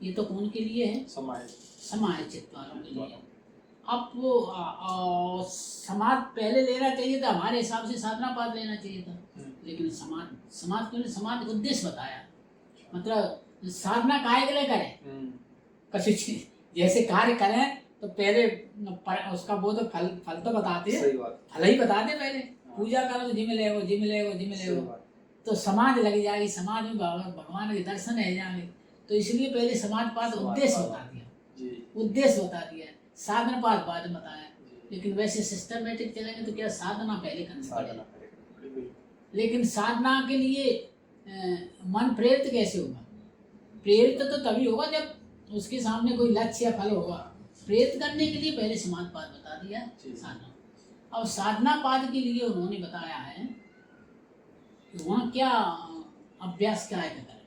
ये तो कौन के लिए है? समाज चित्त वालों के लिए। अब वो समाज पहले लेना चाहिए था, हमारे हिसाब से साधना पाद लेना चाहिए था, लेकिन समाज के लिए समाज उद्देश्य बताया। मतलब साधना काहे के लिए करें, कछु चीज जैसे कार्य करें तो पहले उसका वो तो फल तो बताते हैं, फल ही बताते पहले। पूजा करो तो जिम ले तो समाज लग जाएगी, समाज में भगवान के दर्शन रह जाएंगे। तो इसलिए पहले समाज पाद उद्देश्य बता दिया, उद्देश्य बता दिया, साधना पाद बाद में बताया। लेकिन वैसे सिस्टमेटिक चलेंगे तो क्या साधना पहले करनी पड़ेगी। लेकिन साधना के लिए मन प्रेरित कैसे होगा? प्रेरित तो तभी होगा जब उसके सामने कोई लक्ष्य या फल होगा। प्रेरित करने के लिए पहले समाज पाद बता दिया साधना। और साधना पाद के लिए उन्होंने बताया है कि वहाँ क्या अभ्यास क्या है करें।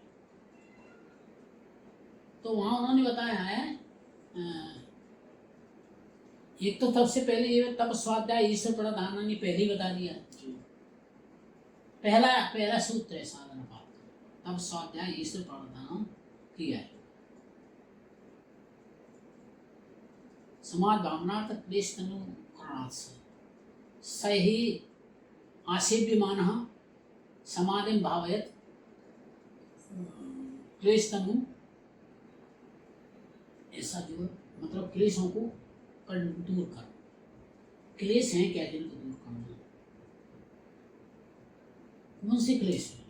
तो वहाँ उन्होंने बताया है एक तो सबसे पहले ये तप स्वाध्याय ईश्वर प्रधान ने पहले ही बता दिया। पहला सूत्र है साधना पाद, तप स्वाध्याय ईश्वर प्रधान किया है। समाज भावनार्थ क्लेश तनु सही आसेव्यमानः समाधिं भावयत् क्लेश तनु, ऐसा जो मतलब क्लेशों को दूर कर। क्लेश हैं क्या जिनको दूर करना? कौन से क्लेश है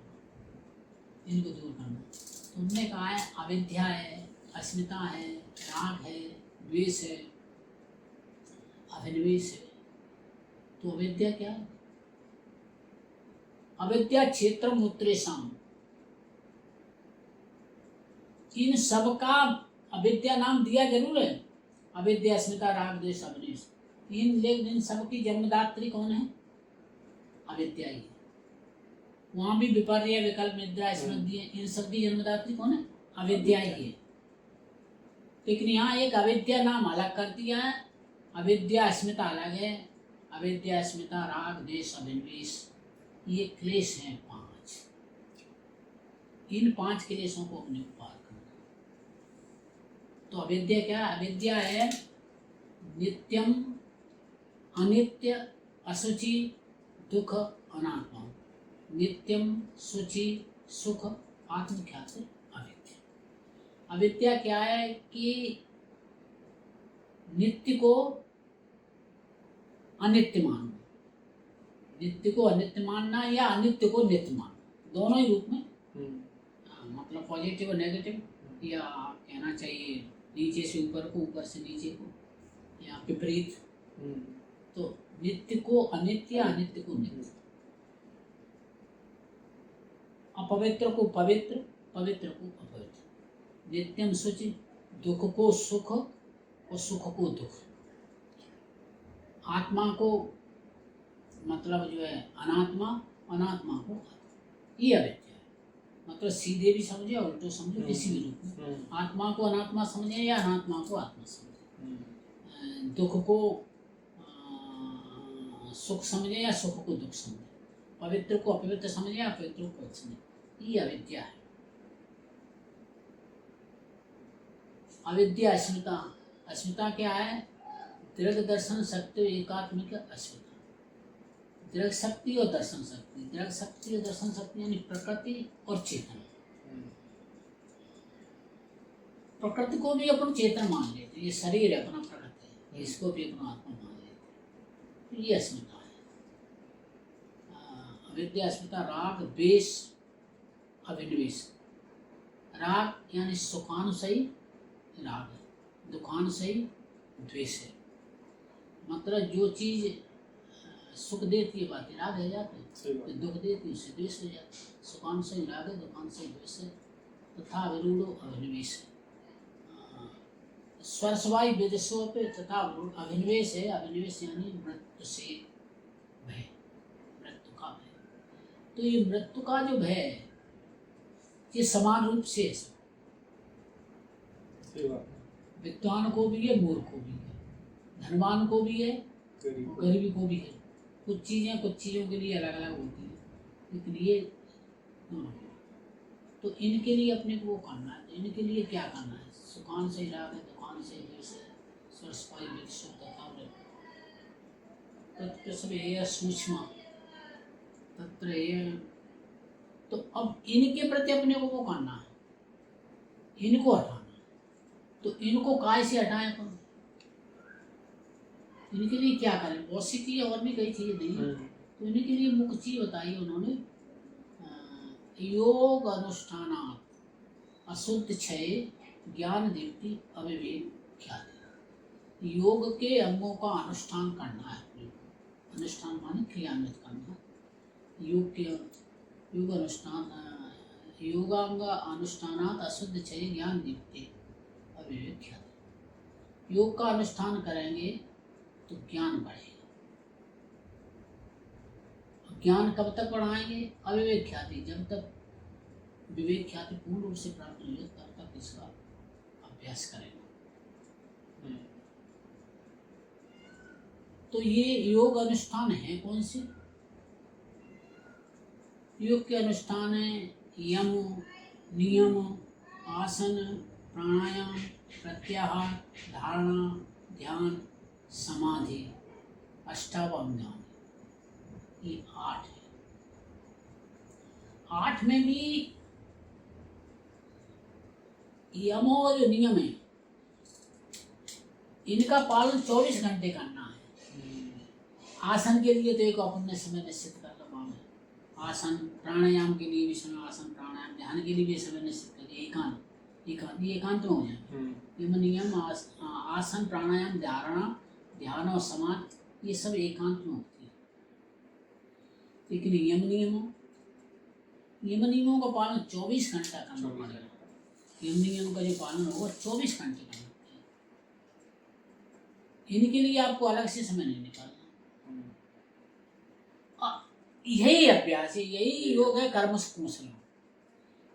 जिनको दूर करना? तो उन्होंने कहा है अविद्या है, अस्मिता है, राग है, द्वेष है, अभिनिवेश है। तो अविद्या क्या है? अविद्या क्षेत्र मूत्रेशम, इन सबका अविद्या नाम दिया जरूर है। अविद्या, अस्मिता, राग, द्वेष, अभिनिवेश, लेकिन इन सबकी जन्मदात्री कौन है? अविद्या ही है। वहां भी विपर्य, विकल्प, निद्रा, स्मृति, इन सब की जन्मदात्री कौन है? अविद्या ही है। लेकिन यहाँ एक अविद्या नाम अलग कर दिया है, अविद्या अस्मिता अलग है। अविद्या, अस्मिता, राग, द्वेष, अभिनिवेश, ये क्लेश हैं 5। इन 5 क्लेशों को अपने पार करना। तो अविद्या क्या है? अविद्या है नित्यम, अनित्य, अशुचि, दुख, अनात्मा। नित्यम, शुचि, सुख, आत्मख्याति, अविद्या। अविद्या क्या है कि नित्य को अनित्य मानना, नित्य को अनित्य मानना या अनित्य को नित्य मानना, दोनों ही रूप में। मतलब पॉजिटिव और नेगेटिव, या कहना चाहिए नीचे से ऊपर को, ऊपर से नीचे को, या विपरीत। तो नित्य को अनित्य, अनित्य को नित्य, अपवित्र को पवित्र, पवित्र को अपवित्र। नित्यम शुचि, दुख को सुख और सुख को दुख। आत्मा को मतलब जो है अनात्मा, अनात्मा को आत्मा। ये अविद्या है। मतलब सीधे भी समझे और उल्टो समझे, किसी भी रूप में। आत्मा को अनात्मा समझे या अनात्मा को आत्मा समझे। दुख को सुख समझे या सुख को दुख समझे। पवित्र को अपवित्र समझे या अपवित्र को पवित्र समझे। ये अविद्या है। अविद्या, अस्मिता। अस्मिता क्या है? दृढ़ दर्शन शक्ति, एकात्मिक अस्मिता। दृढ़ शक्ति और दर्शन शक्ति। दृढ़ शक्ति और दर्शन शक्ति यानी प्रकृति और चेतन। प्रकृति को भी अपन चेतन मान लेते, ये शरीर है अपना प्रकृति है, इसको भी अपना आत्मा मान लेते। तो ये अस्मिता है। अविद्या, अस्मिता, राग, द्वेष, अभिनिवेश। राग यानी सुखानुसई राग है, दुखानुसई द्वेष है। मतलब जो चीज सुख देती है बातें राग है जाते हैं, तो दुख देती है उससे द्वेष हो जाता है। सुखानुसई राग है, दुखानुसई द्वेष है। तथा विरूढ़ो अभिनिवेश है। स्वरसवाई विदिशों पे तथा अभिनिवेश है। अभिनिवेश यानी मृत्यु से भय, मृत्यु का भय। तो ये मृत्यु का जो भय है ये समान रूप से है, विद्वान को भी है, मूर्ख को भी है, धनवान को भी है, गरीबी को भी है। कुछ चीज़ें कुछ चीज़ों के लिए अलग अलग होती है, लेकिन ये तो इनके लिए अपने को वो करना है। तो इनके लिए क्या करना है? सुखान से लागे दुकान से जैसे सरसपाई विकसित तत्व सब ये सूक्ष्म तत्र ये। तो अब इनके प्रति अपने को वो करना है, इनको हटाना। तो इनको काय से हटाएं अपन? इनके लिए क्या करें? बहुत सी चीजें और भी कई चीजें दी। तो इनके लिए मुख्य चीज बताई उन्होंने, योग अनुष्ठानात् अशुद्ध क्षय ज्ञान दीप्ति अविवेक ख्याति। योग के अंगों का अनुष्ठान करना है अपने को। अनुष्ठान माने क्रियान्वित करना। योग के योग अनुष्ठान योगांग अनुष्ठानात् अशुद्ध क्षय ज्ञान दीप्ति अविवेक ख्याति। योग का अनुष्ठान करेंगे तो ज्ञान बढ़ेगा। ज्ञान कब तक बढ़ाएंगे? अविवेक ख्याति, जब तक विवेक ख्याति पूर्ण रूप से प्राप्त नहीं हो तब तक इसका अभ्यास करेंगे। तो ये योग अनुष्ठान है कौन से? योग के अनुष्ठान है यम, नियम, आसन, प्राणायाम, प्रत्याहार, धारणा, ध्यान, समाधि, अष्टावक्र ध्यान। ये 8 है। 8 में भी यम और जो नियम है इनका पालन 24 घंटे करना है। आसन के लिए तो एक अपन ने समय निश्चित कर रखा है। आसन, प्राणायाम के लिए भी समय, आसन प्राणायाम, ध्यान के लिए भी समय निश्चित कर। एकांत में हो जाए। यम नियम, आसन, प्राणायाम, धारणा, ध्यान और समाधि, ये सब एकांत में होती है। लेकिन यम नियमों का पालन 24 घंटा करना पड़ेगा। यम नियम का जो पालन होगा 24 घंटे करना पड़ेगा। इनके लिए आपको अलग से समय नहीं निकालना। यही अभ्यास है, यही योग है कर्म कौशल,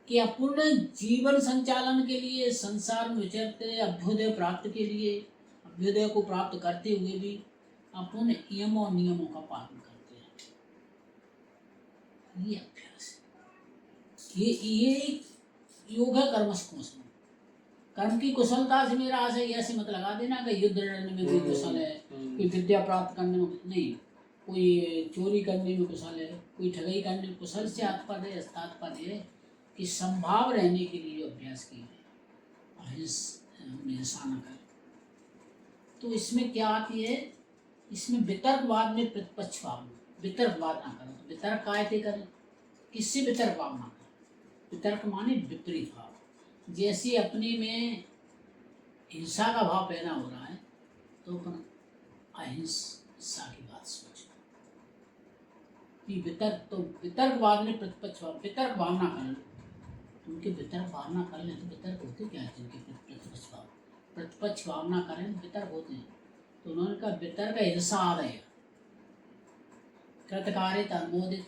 कि अपूर्ण जीवन संचालन के लिए, संसार में विचरते अभ्युदय प्राप्त के लिए, अभ्युदय को प्राप्त करते हुए भी अपूर्ण यम और नियमों का पालन करते हैं। ये अभ्यास है। ये योग है कर्म कौशल। कर्म की कुशलता से मेरा आशय ऐसे मत लगा देना कि युद्ध लड़ने में कोई कुशल है, कोई विद्या प्राप्त करने में नहीं, कोई चोरी करने में कुशल है, कोई ठगाई करने में कुशल से तात्पर्य है कि संभाव रहने के लिए अभ्यास कीजिए, हिंसा न करें। तो इसमें क्या आती है? इसमें वितर्कवाद में प्रतिपक्ष भावना। वितर्कवाद ना करें। तो वितर्क कायते करें, किससे वितर्क भाव ना करें? वितर्क माने विपरीत भाव। जैसे अपने में हिंसा का भाव पैदा हो रहा है तो अपन अहिंसा की बात सोचें। तो वितर्कवाद में प्रतिपक्ष भाव, वितर्क भावना करें। उनके वितर्क भावना कर लें तो वितर्क होते क्या है? जिनके प्रतिपक्ष भावना करें तो वितर्क होते हैं। तो उन्होंने कहा वितर्क हिंसा आदय कृतकारित अनुमोदित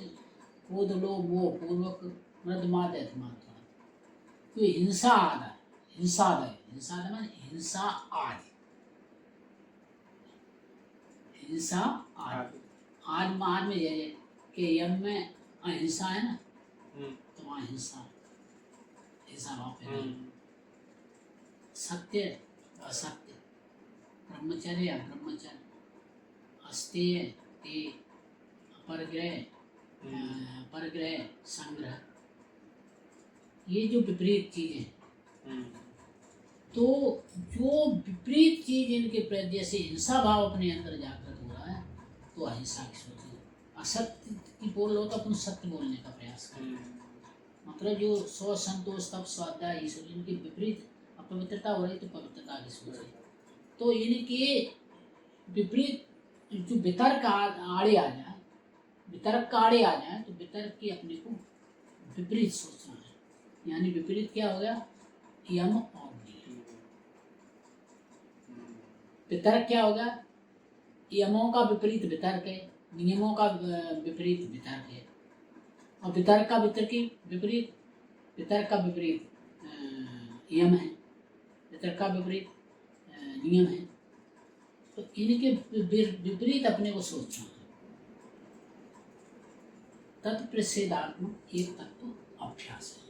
क्रोध लोभ मोह पूर्वक मृदमादय मात्रा। तो हिंसा आदय, हिंसा माने हिंसा आदि, हिंसा आदि। आज में ये कि यम में अहिंसा है ना, तो वहाँ हिंसा भाव पे सत्य असत्य, ब्रह्मचर्य अब्रह्मचर्य, अस्तेय ते, परग्रह संग्रह, ये जो विपरीत चीजें। तो जो विपरीत चीज इनके प्रति, जैसे हिंसा भाव अपने अंदर जागृत हो रहा है तो अहिंसा की सोच। असत्य की बोल लो तो अपन सत्य बोलने का प्रयास करें। मतलब जो सो संतोष तप स्वाध्याय ये सब इनकी विपरीत अपवित्रता हो रही तो पवित्रता की सोच है। तो इनके विपरीत जो वितर्क आड़े आ जाए, वितर्क का आड़े आ जाए तो वितर्क की अपने को विपरीत सोचना है। यानी विपरीत क्या हो गया? यम और नियम। वितर्क क्या होगा? यमों का विपरीत वितर्क है, नियमों का विपरीत वितर्क है। और वितर्क का विपरीत यम है, वितर्क का विपरीत नियम है। तो इनके विपरीत अपने को सोचना है। तत्प्रसेदात्मक एक तत्व अभ्यास है।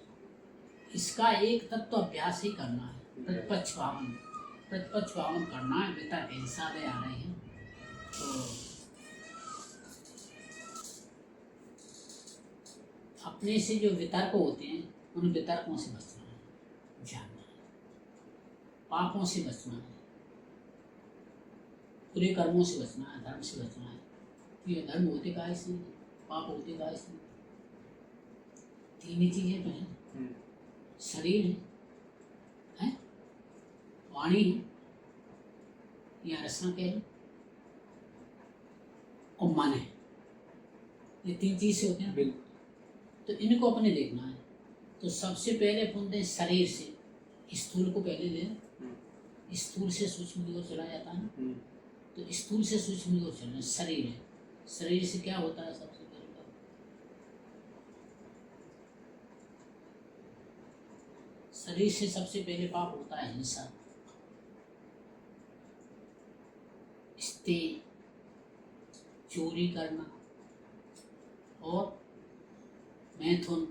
इसका एक तत्व अभ्यास ही करना है, प्रतिपक्ष भावन करना है। वितर्क हिंसा दे आ रहे हैं तो अपने से जो वितर्क होते हैं उन वितर्कों से बचना है, जानना है, पापों से बचना है, बुरे कर्मों से बचना है, धर्म से बचना है। ये धर्म होते का इसलिए, पाप होते का इसलिए। तीन ही चीजें तो हैं, शरीर है, वाणी है या रसना कह लो, और मन है। ये तीन चीज से होते हैं, तो इनको अपने देखना है। तो सबसे पहले अपन शरीर से, स्थूल को पहले ले, स्थूल से सूक्ष्म की ओर चला जाता है। तो स्थूल से सूक्ष्म की ओर चलना शरीर है। शरीर से क्या होता है? सबसे पहले शरीर से सबसे पहले पाप होता है हिंसा, स्तेय, चोरी करना और मैथुन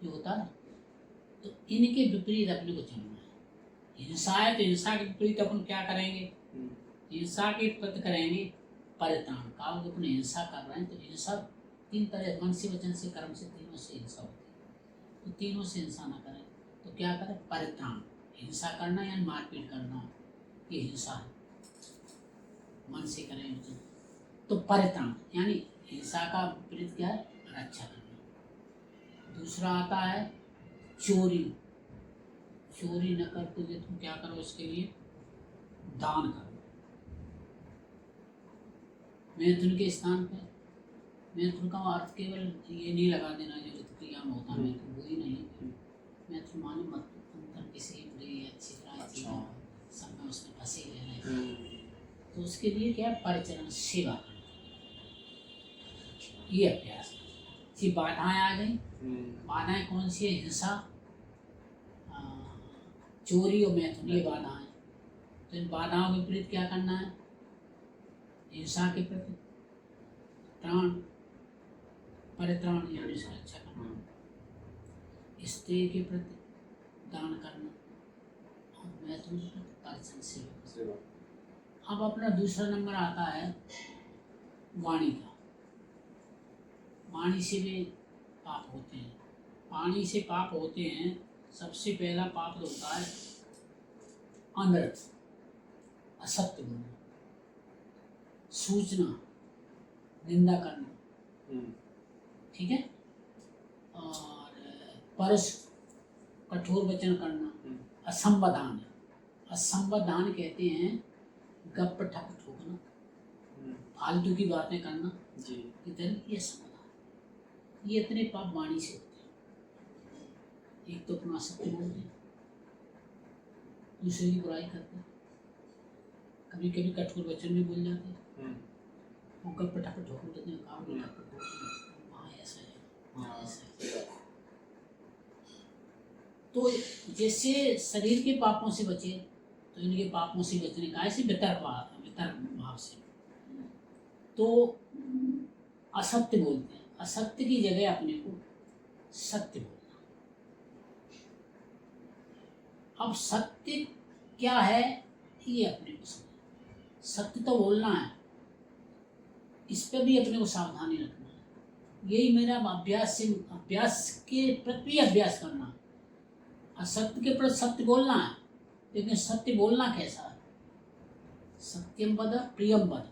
जो होता है। तो इनके विपरीत अपने को चलना है। हिंसा है तो हिंसा के विपरीत अपन क्या करेंगे? हिंसा के प्रति करेंगे परित्राण। काल को अपने हिंसा कर रहे हैं तो हिंसा तीन तरह, मन से, वचन से, कर्म से, तीनों से हिंसा होती है। तो तीनों से हिंसा ना करें तो क्या करें? परित्राण। हिंसा करना यानी मारपीट करना, ये हिंसा है। मन से करें वचन तो परित्राण, यानी हिंसा का विपरीत क्या है? रक्षा करना। दूसरा आता है चोरी। चोरी न करते हुए तुम क्या करो? इसके लिए दान करो। मैथुन के स्थान पर, मैथुन का अर्थ केवल ये नहीं लगा देना जो क्रिया में होता है, मैथुन वो ही नहीं। मैथुन माने मत अंतर किसी बुरी अच्छी तरह सब में उसमें फंसे रहना। तो उसके लिए क्या है? परिचरण, सेवा करना, ये अभ्यास। ये बाधाएं आ गई। बाधाएं कौन सी है? हिंसा, चोरी और मैथुन, ये बाधाएं। तो इन बाधाओं के विपरीत क्या करना है? हिंसा के प्रति त्राण, परित्राण यानी सुरक्षा करना, स्त्री के प्रति दान करना और मैथुन के प्रति परिचरण, सेवा। अब अपना दूसरा नंबर आता है वाणी का। वाणी से भी पाप होते हैं। वाणी से पाप होते हैं। सबसे पहला पाप होता है अनर्थ, असत्य बोलना, सूचना, निंदा करना, ठीक है, और परस, कठोर वचन करना, असंवधान। असंवधान कहते हैं गप ठप ठोकना, फालतू की बातें करना, इधर ये समाधान। ये इतने पाप वाणी से होते हैं। एक तो अपना सत्य बोलते हैं, दूसरे की बुराई करते हैं, कभी कभी कठोर वचन भी बोल जाते हैं, वो गप ठप ठोक देते हैं, काम वहाँ ऐसा है, वहाँ ऐसा है। तो जैसे शरीर के पापों से बचे तो इनके पापों से बचने का ऐसे वितर्क भाव से तो असत्य बोलते हैं। असत्य की जगह अपने को सत्य बोलना। अब सत्य क्या है ये अपने को समझना। सत्य तो बोलना है, इस पर भी अपने को सावधानी रखना है। यही मेरा अभ्यास के प्रति अभ्यास करना। असत्य के प्रति सत्य बोलना है, लेकिन सत्य बोलना कैसा है? सत्यम वद प्रियम वद।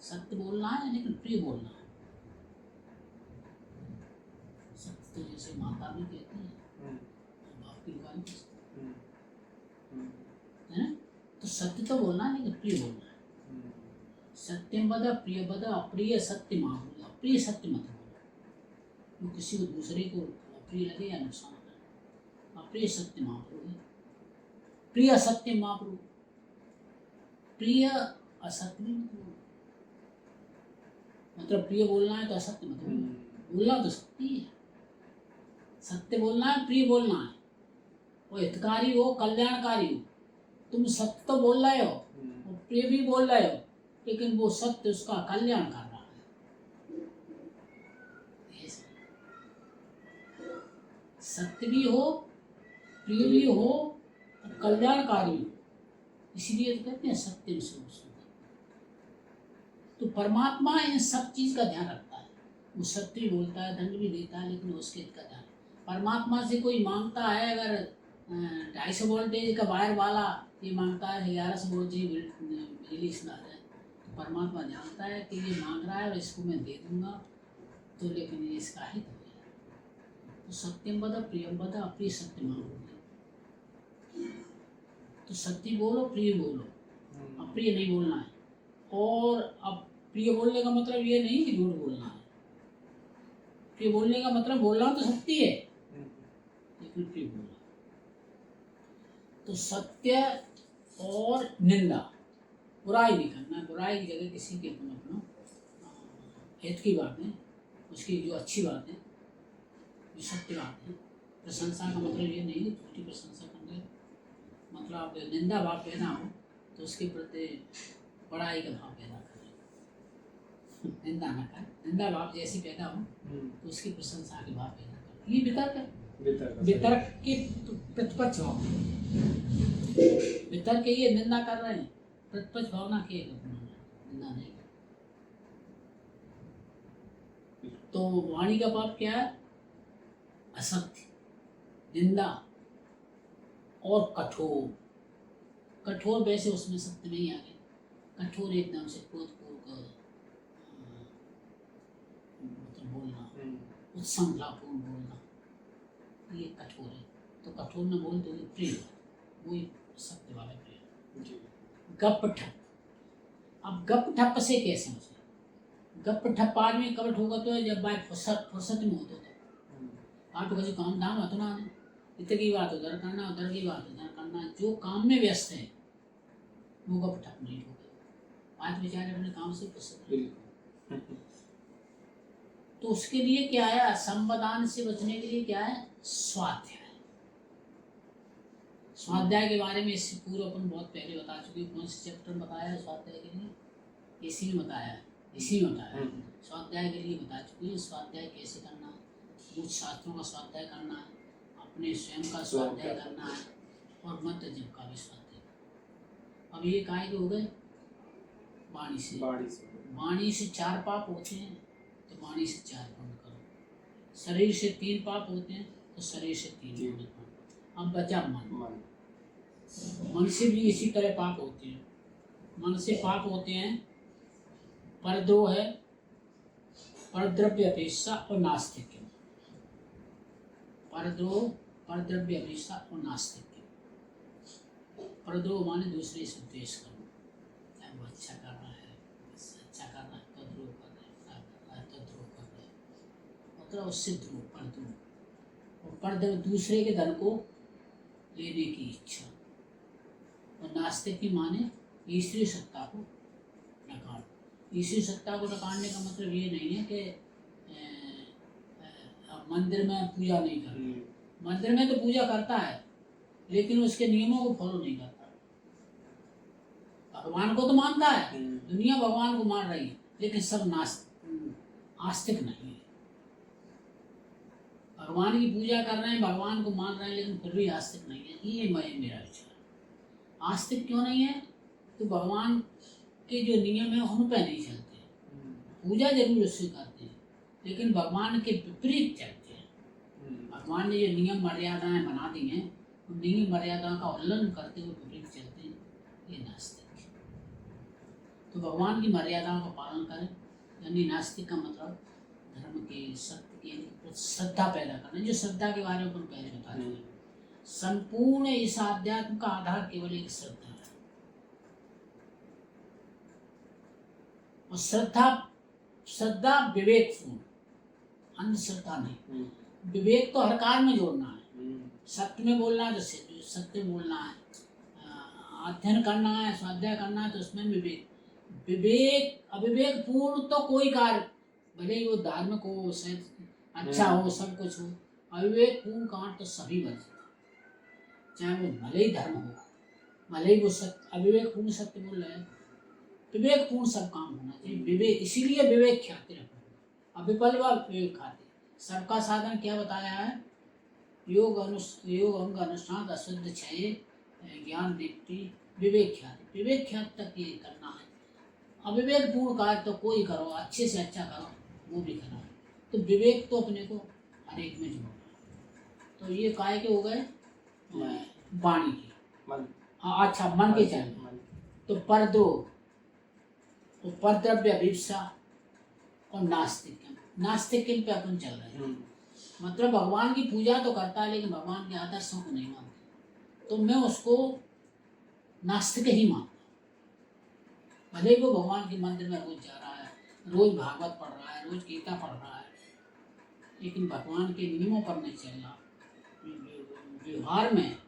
सत्य बोलना है लेकिन प्रिय बोलना है। सत्य तो जैसे माता भी कहती है, बाप की दुकान है ना, तो सत्य तो बोलना है लेकिन प्रिय बोलना है। सत्यम वद प्रिय वद, अप्रिय सत्य माँ। अप्रिय सत्य मत बोलो, वो किसी को दूसरे को अप्रिय लगे या नुकसान करे। अप्रिय सत्य महाप्रभु, प्रिय सत्य महाप्रभु। प्रिय असत्य नहीं मतलब प्रिय बोलना है तो असत्य मत बोलना तो सत्य है। सत्य बोलना है, प्रिय बोलना है, वो हितकारी हो, कल्याणकारी हो। तुम सत्य तो बोल रहे हो और प्रिय भी बोल रहे हो, लेकिन वो सत्य उसका कल्याण कर रहा है। सत्य भी हो, प्रिय भी हो, और कल्याणकारी भी हो। इसीलिए तो कहते हैं सत्यम शिवम सुंदरम। तो परमात्मा इन सब चीज का ध्यान रखता है। वो सत्य भी बोलता है, दंड भी देता है, लेकिन उसके हित का ध्यान। परमात्मा से कोई मांगता है, अगर 250 वोल्टेज का वायर वाला ये मांगता है 1100 वोल्टेज बिजली सुना जाए, तो परमात्मा जानता है कि ये मांग रहा है और इसको मैं दे दूंगा, तो लेकिन ये इसका हित हो जाए। तो सत्यम वद प्रियम वद, अप्रिय सत्य मांगोगे तो सत्य बोलो, प्रिय बोलो, अप्रिय नहीं बोलना है। और अब प्रिय बोलने का मतलब ये नहीं कि झूठ बोलना है। प्रिय बोलने का मतलब बोलना तो सत्य है, लेकिन प्रिय बोलना। तो सत्य और निंदा, बुराई नहीं करना। बुराई की जगह किसी के अपना हित की बात है, उसकी जो अच्छी बात है, जो सत्य बात है। प्रशंसा का मतलब ये नहीं कि झूठी प्रशंसा करने, मतलब आप निंदा भाव पैदा हो तो उसके प्रति बड़ाई का भाव पैदा करें। निंदा न करें, निंदा भाव जैसी पैदा हो तो उसकी प्रशंसा के भाव पैदा करें। ये वितर्क है, वितर्क के प्रतिपक्ष भाव। वितर्क के ये निंदा कर रहे हैं, प्रतिपक्ष भावना के निंदा नहीं। तो वाणी का पाप क्या है? असत्य, निंदा और कठोर। कठोर वैसे उसमें सत्य नहीं आ गए, कठोर एकदम से क्रोधपूर्वक मतलब बोलना, उत्संगलापूर्ण बोलना, ये कठोर है। तो कठोर न बोलते हुए प्रिय, वही सत्य वाला प्रिय। गप ठप, अब गप ठप से कैसे हो? गप ठप आदमी कब होगा तो जब बात फुर्सत में होता है। आप कभी काम धाम होता ना, इधर की बात उधर करना, उधर की बात उधर करना, जो काम में व्यस्त है वो गप ठप नहीं होगा। आज बेचारे अपने काम से फुर्सत। तो उसके लिए क्या है? असंबदान से बचने के लिए क्या है? स्वाध्याय। स्वाध्याय के बारे में इससे पूर्व अपन बहुत पहले बता चुके। कौन से चैप्टर में बताया है स्वाध्याय के लिए? इसी में बताया है, इसी में बताया। स्वाध्याय के लिए बता चुके हैं। स्वाध्याय कैसे करना है? कुछ शास्त्रों का स्वाध्याय करना है, अपने स्वयं का स्वाध्याय करना है, और मंत्र जप का भी स्वाध्याय। अब ये काय के हो गए? वाणी से। वाणी से 4 पाप होते हैं, तो वाणी से 4 पुण्य करो। शरीर से 3 पाप होते हैं, तो शरीर से 3 पुण्य करो। अब बचा मन। मन से भी इसी तरह पाप होते हैं। मन से पाप होते हैं परद्रोह है, परद्रव्य अपेक्षा और नास्तिक। परद्रोह, परद्रव्य अपेक्षा और नास्तिक। परद्रोह माने दूसरे से द्वेष करना, चाहे वो अच्छा कर रहा है, अच्छा कर रहा है तो द्रोह कर रहे, खराब कर रहा है तो द्रोह कर रहे, मतलब उससे द्रोह, परद्रोह। और परद्रोह दूसरे के धन को लेने की इच्छा। और नास्तिक की माने ईश्वरीय सत्ता को नकार। ईश्वरीय सत्ता को नकारने का मतलब ये नहीं है कि मंदिर में पूजा नहीं करता। मंदिर में तो पूजा करता है, लेकिन उसके नियमों को फॉलो नहीं करता। भगवान को तो मानता है, दुनिया भगवान को मान रही है, लेकिन सब आस्तिक नहीं है। भगवान की पूजा कर रहे हैं, भगवान को मान रहे हैं, लेकिन फिर भी आस्तिक नहीं है। ये मेरा विचार। आस्तिक क्यों नहीं है? तो भगवान के जो नियम है उन पर नहीं चलते। पूजा जरूर उससे करते हैं, लेकिन भगवान के विपरीत चलते हैं। भगवान ने जो नियम मर्यादाएं बना दी हैं, उन नियम मर्यादाओं का उल्लंघन करते हुए विपरीत चलते हैं, ये नास्तिक है। तो भगवान की मर्यादाओं का पालन करें, यानी नास्तिक का मतलब धर्म के, सत्य के श्रद्धा पैदा करना। जो श्रद्धा के बारे में अपन पहले बता रहे हैं, संपूर्ण इस आध्यात्म का आधार केवल एक श्रद्धा है। और श्रद्धा विवेकपूर्ण, अंधश्रद्धा नहीं। विवेक तो हर कार्य में जोड़ना है। सत्य में बोलना है तो सत्य में बोलना है, अध्ययन करना है, स्वाध्याय करना है, तो उसमें विवेक। अविवेक पूर्ण तो कोई कार्य, भले ही वो धार्मिक हो, अच्छा हो, सब कुछ हो, अविवेक पूर्ण कार्य तो सभी बन सकते, चाहे वो भले ही धर्म हो, भले ही वो सत्य, अविवेक पूर्ण सत्य बोल रहे हैं। विवेक पूर्ण सब काम होना चाहिए। विवेक, इसीलिए विवेक ख्याति रखना, अविपल व विवेक खाते। सबका साधन क्या बताया है? योग अंग अनुष्ठान अशुद्ध क्षय ज्ञान दीप्ति विवेक ख्याति। विवेक ख्याति तक ये करना है। अविवेक पूर्ण कार्य तो कोई करो, अच्छे से अच्छा करो, वो भी करना है। तो विवेक तो अपने को हर एक में जोड़ना है। तो ये काय के हो गए? वाणी के। हाँ अच्छा, मन के चल। तो परद्रोह, तो परद्रव्य अभिप्सा और नास्तिक। नास्तिक पे अपन चल रहे हैं। मतलब भगवान की पूजा तो करता है लेकिन भगवान के आदर्शों को नहीं मानता, तो मैं उसको नास्तिक ही मानता। भले ही वो भगवान के मंदिर में रोज जा रहा है, रोज भागवत पढ़ रहा है, रोज गीता पढ़ रहा है, लेकिन भगवान के नियमों पर नहीं चल रहा। व्यवहार में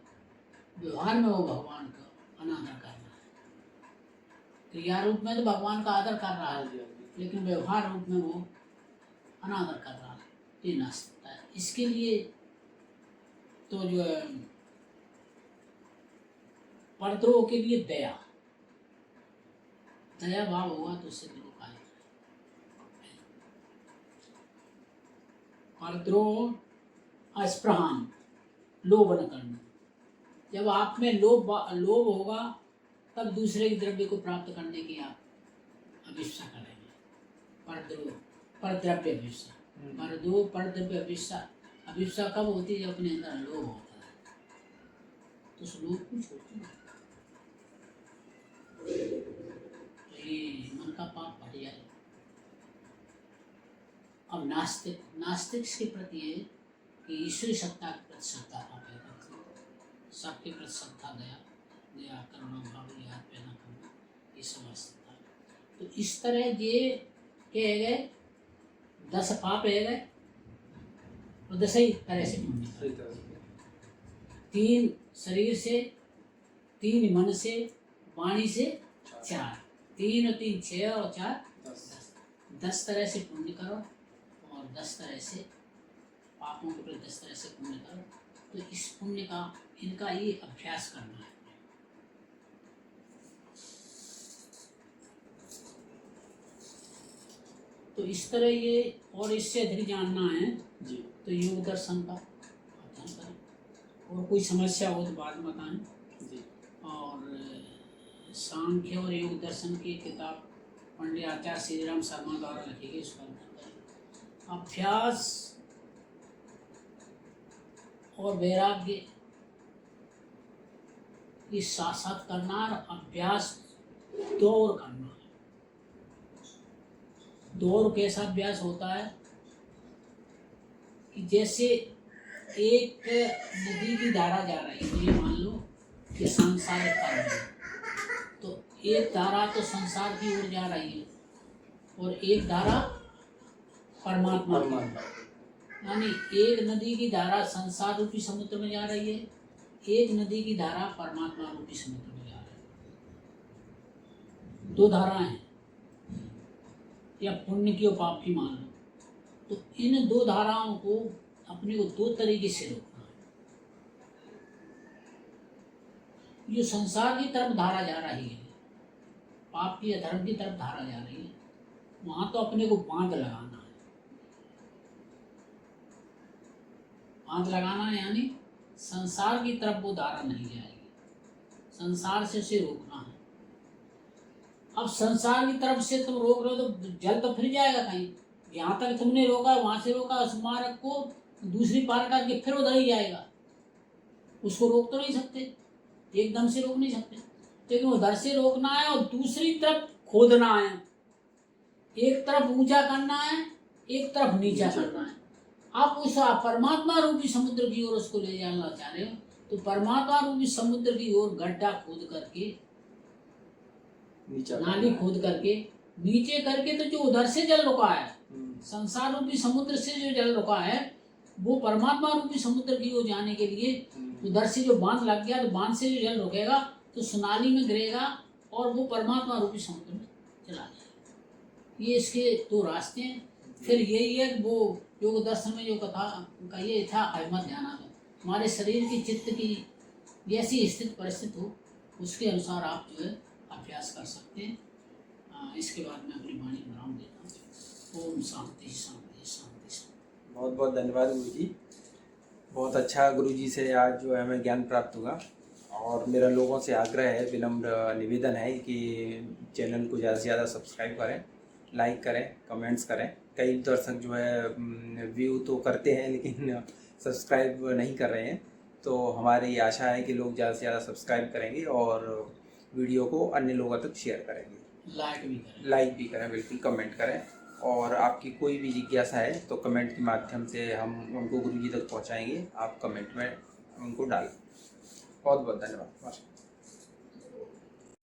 वो भगवान का अनादर कर रहा है। क्रिया रूप में तो भगवान का आदर कर रहा है, लेकिन व्यवहार रूप में वो अनादर कर रहा है। ये नास्तिकता है। इसके लिए तो जो है परद्रोह के लिए दया भाव होगा तो उससे रोका है। परद्रोह अस्पृहान, लोभ न करना। जब आप में लोभ होगा तब दूसरे के द्रव्य को प्राप्त करने की आप अभिष्ठा करेंगे। परद्रोह परद्रव्य अभिष्ठा। परद्रोह परद्रव्य अभिष्ठा कब होती है? जब अपने अंदर लोभ होता है। तो उस लोभ को छोड़ना, तो ये मन का पाप हट जाए। अब नास्तिक के प्रति है कि ईश्वरी सत्ता के प्रति श्रद्धा पैदा करना, सबके प्रति श्रद्धा, दया करुणा भाव याद पैदा करना, ये समझता है। तो इस तरह ये क्या है गए 10 पाप है गए और 10 ही तरह से पुण्य। 3 शरीर से, 3 मन से, वाणी से 4, 3 और 3 6 और 4 10 तरह से पुण्य करो और 10 तरह से पापों के प्रति 10 तरह से पुण्य करो। तो इस पुण्य का इनका ये अभ्यास करना है। तो इस तरह ये, और इससे अधिक जानना है जी तो योग दर्शन का अध्ययन करें। और कोई समस्या हो तो बाद में बताएं जी। और सांख्य और योग दर्शन की किताब पंडित आचार्य श्री राम शर्मा द्वारा लिखी गई, उसका अध्ययन करें। अभ्यास और वैराग्य की साथ साथ करना, और अभ्यास दौड़ करना। दौड़ कैसा अभ्यास होता है कि जैसे एक नदी की धारा जा रही है, ये मान लो कि सांसारिक कार्य है, तो एक धारा तो संसार की ओर जा रही है और एक धारा परमात्मा की ओर। यानी एक नदी की धारा संसार रूपी समुद्र में जा रही है, एक नदी की धारा परमात्मा रूपी समुद्र में जा रही है। 2 धाराएं हैं, या पुण्य की और पाप की मान लो। तो इन 2 धाराओं को अपने को 2 तरीके से रोकना है। जो संसार की तरफ धारा जा रही है, पाप की अधर्म की तरफ धारा जा रही है, वहां तो अपने को बांध लगाना है। बांध लगाना यानी संसार की तरफ वो धारा नहीं जाएगी, संसार से उसे रोकना है। अब संसार की तरफ से तुम रोक रहे हो तो जल तो फिर जाएगा कहीं। यहाँ तक तुमने रोका, वहां से रोका, उस मार्ग को दूसरी पार करके फिर उधर ही जाएगा। उसको रोक तो नहीं सकते, एकदम से रोक नहीं सकते, लेकिन उधर से रोकना है और दूसरी तरफ खोदना है। एक तरफ ऊंचा करना है, एक तरफ नीचा करना है। आप उस परमात्मा रूपी समुद्र की ओर उसको ले जाना चाह रहे हो, तो परमात्मा रूपी समुद्र की ओर गड्ढा खोद करके, नाली खोद करके, नीचे करके, तो जो उधर से जल रुका है, संसार रूपी समुद्र से जो जल रुका है, वो परमात्मा रूपी समुद्र की ओर जाने के लिए उधर से जो बांध लग गया, तो बांध से जो जल रुकेगा तो सुनाली में गिरेगा और वो परमात्मा रूपी समुद्र में चला जाएगा। ये इसके 2 रास्ते हैं। फिर यही है वो योग दर्शन में जो कथा का ये था, अहमद ध्यान दो। हमारे शरीर की, चित्त की जैसी स्थिति परिस्थिति हो, उसके अनुसार आप जो है अभ्यास कर सकते हैं। इसके बाद मैं अपनी वाणी विराम देता हूँ। ओम शांति शांति शांति शांति। बहुत बहुत धन्यवाद गुरु जी। बहुत अच्छा गुरुजी से आज जो है हमें ज्ञान प्राप्त हुआ। और मेरा लोगों से आग्रह है, विनम्र निवेदन है कि चैनल को ज़्यादा से ज़्यादा सब्सक्राइब करें, लाइक करें, कमेंट्स करें। कई दर्शक जो है व्यू तो करते हैं लेकिन सब्सक्राइब नहीं कर रहे हैं, तो हमारी आशा है कि लोग ज़्यादा से ज़्यादा सब्सक्राइब करेंगे और वीडियो को अन्य लोगों तक शेयर करेंगे, लाइक भी करें, बिल्कुल कमेंट करें। और आपकी कोई भी जिज्ञासा है तो कमेंट के माध्यम से हम उनको गुरुजी तक पहुंचाएंगे, आप कमेंट में उनको डालें। बहुत बहुत धन्यवाद।